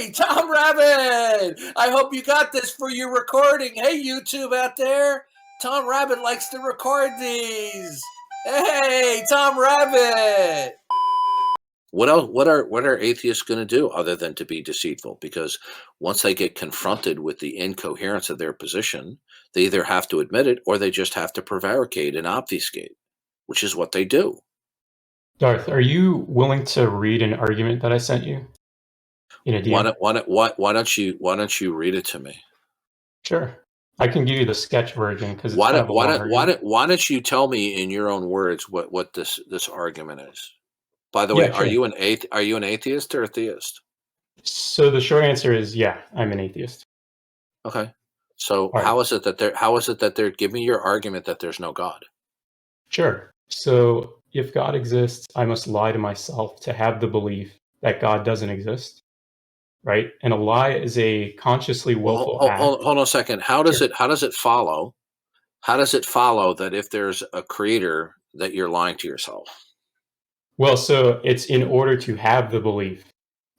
Hey, Tom Rabbit! I hope you got this for your recording. Hey, YouTube out there. Tom Rabbit likes to record these. Hey, Tom Rabbit! What else? What are atheists going to do other than to be deceitful? Because once they get confronted with the incoherence of their position, they either have to admit it or they just have to prevaricate and obfuscate, which is what they do. Darth, are you willing to read an argument that I sent you in a DM? Why don't you read it to me? Sure. I can give you the sketch version because it's kind of a long argument. Why don't you tell me in your own words what this argument is? By the way, Yeah, sure. are you an atheist or a theist? So the short answer is yeah, I'm an atheist. Okay. So All right. how is it that they're give me your argument that there's no God? Sure. So if God exists, I must lie to myself to have the belief that God doesn't exist, right? And a lie is a consciously willful act. Hold on a second. How does Sure. it follow? How does it follow that if there's a creator that you're lying to yourself? Well, so it's in order to have the belief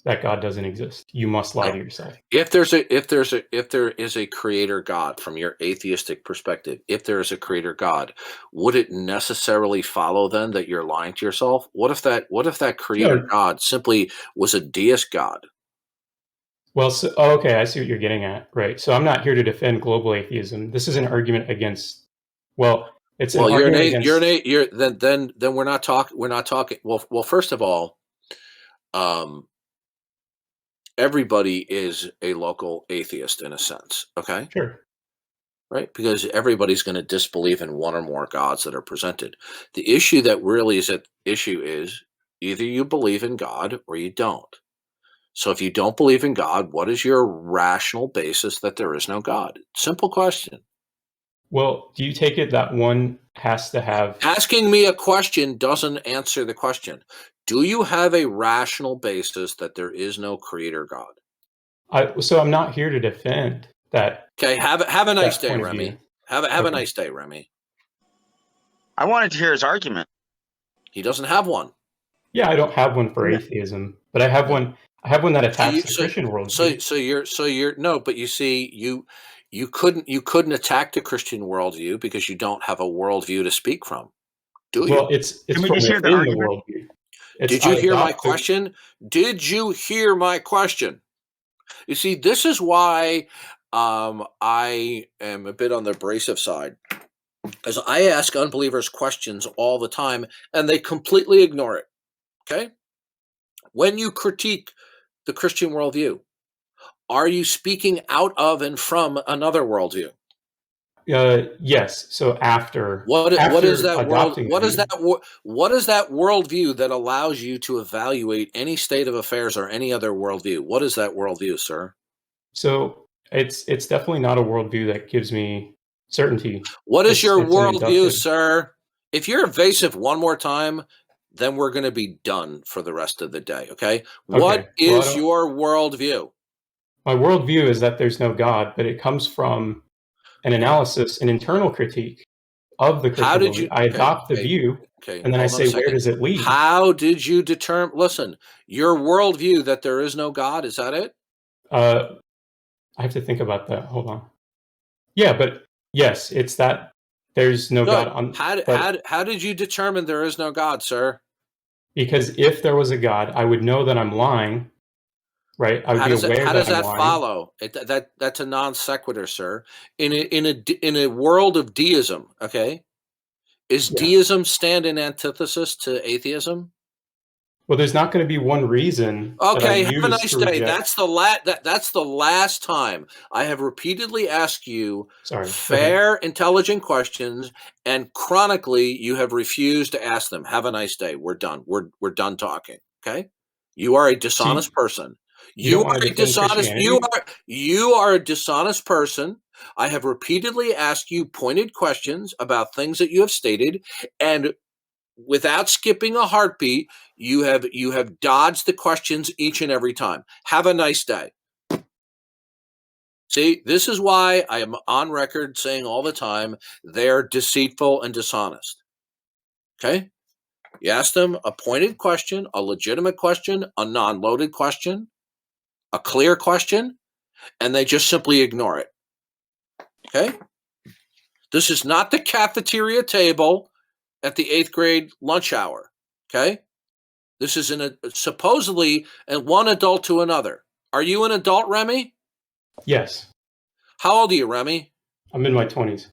that God doesn't exist, you must lie to yourself. If there is a creator God from your atheistic perspective, if there is a creator God, would it necessarily follow then that you're lying to yourself? What if that creator Sure. God simply was a deist God? Well, okay, I see what you're getting at, right? So I'm not here to defend global atheism. This is an argument against. Well, it's an Well, argument against. then we're not talking. Well, first of all, everybody is a local atheist in a sense, okay? Sure. Right? Because everybody's going to disbelieve in one or more gods that are presented. The issue that really is at issue is either you believe in God or you don't. So if you don't believe in God, what is your rational basis that there is no God? Simple question. Well, do you take it that one has to have? Asking me a question doesn't answer the question. Do you have a rational basis that there is no creator God? So I'm not here to defend that. Okay, have a nice day, point of Remy. view. Have a Okay. nice day, Remy. I wanted to hear his argument. He doesn't have one. Yeah, I don't have one for Yeah. atheism, but I have one. I have one that attacks the Christian worldview. So you're no, but you see, you couldn't attack the Christian worldview because you don't have a worldview to speak from, do you? Well, it's Can we from just hear the within the argument? worldview. Did you hear my question? Did you hear my question? You see, this is why I am a bit on the abrasive side, because I ask unbelievers questions all the time, and they completely ignore it. Okay, when you critique the Christian worldview, are you speaking out of and from another worldview? Yes. So after What is that world? adopting What is the view. what is that worldview that allows you to evaluate any state of affairs or any other worldview? What is that worldview, sir? So it's definitely not a worldview that gives me certainty. What is your It's an worldview, inductive. sir? If you're evasive one more time, then we're going to be done for the rest of the day. Okay. What Okay. Well, is your worldview? my worldview is that there's no God, but it comes from an analysis, an internal critique of the How Christian did worldview. you? I adopt the view, Okay. and then I Hold on a say, where second. does it lead? How did you determine? Listen, your worldview that there is no God. Is that it? I have to think about that. Hold on. Yeah, but yes, it's that there's no Good. God. How did you determine there is no God, sir? Because if there was a God, I would know that I'm lying, right? I would be aware How that does I'm that lying. follow? That's a non sequitur, sir. In a world of deism, okay, is Yeah. deism stand in antithesis to atheism? Well, there's not going to be one reason that I Okay, have a use nice to day. reject. That's the last time I have repeatedly asked you Sorry. Okay. fair, intelligent questions, and chronically you have refused to ask them. Have a nice day. We're done. We're done talking. Okay, you are a dishonest person. You don't want to defend Christianity? You are a dishonest person. I have repeatedly asked you pointed questions about things that you have stated, and without skipping a heartbeat, you have dodged the questions each and every time. Have a nice day. See, this is why I am on record saying all the time they're deceitful and dishonest. Okay? You ask them a pointed question, a legitimate question, a non-loaded question. a clear question, and they just simply ignore it. Okay? This is not the cafeteria table at the 8th grade lunch hour. Okay? This is supposedly one adult to another. Are you an adult, Remy? Yes. How old are you, Remy? I'm in my 20s.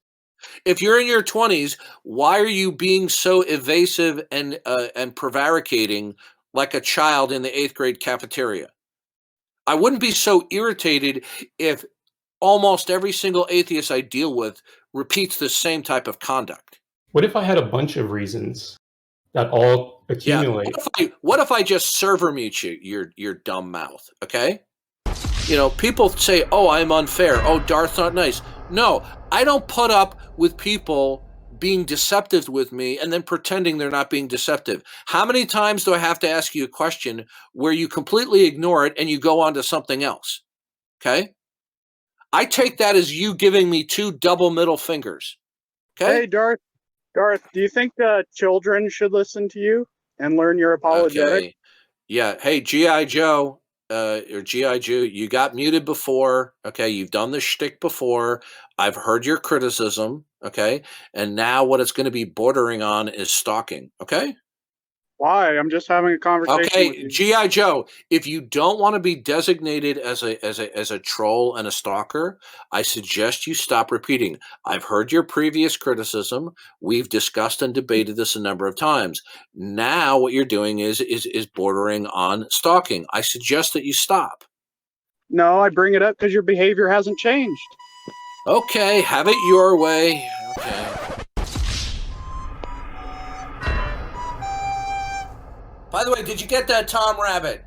If you're in your 20s, why are you being so evasive and prevaricating like a child in the 8th grade cafeteria? I wouldn't be so irritated if almost every single atheist I deal with repeats the same type of conduct. What if I had a bunch of reasons that all Yeah. accumulate? What if I just server mute your dumb mouth? Okay. You know, people say, "Oh, I'm unfair. Oh, Darth's not nice." No, I don't put up with people being deceptive with me and then pretending they're not being deceptive. How many times do I have to ask you a question where you completely ignore it and you go on to something else? Okay. I take that as you giving me 2 double middle fingers. Okay. Hey, Darth, do you think children should listen to you and learn your apologetics? Okay. Yeah. Hey, G.I. Joe, or G.I. Joe, you got muted before. Okay. You've done the shtick before. I've heard your criticism. Okay. And now what it's going to be bordering on is stalking. Okay. Why? I'm just having a conversation with Okay. you. G.I. Joe, if you don't want to be designated as a troll and a stalker, I suggest you stop repeating. I've heard your previous criticism. We've discussed and debated this a number of times. Now what you're doing is bordering on stalking. I suggest that you stop. No, I bring it up because your behavior hasn't changed. Okay, have it your way. Okay. By the way, did you get that, Tom Rabbit?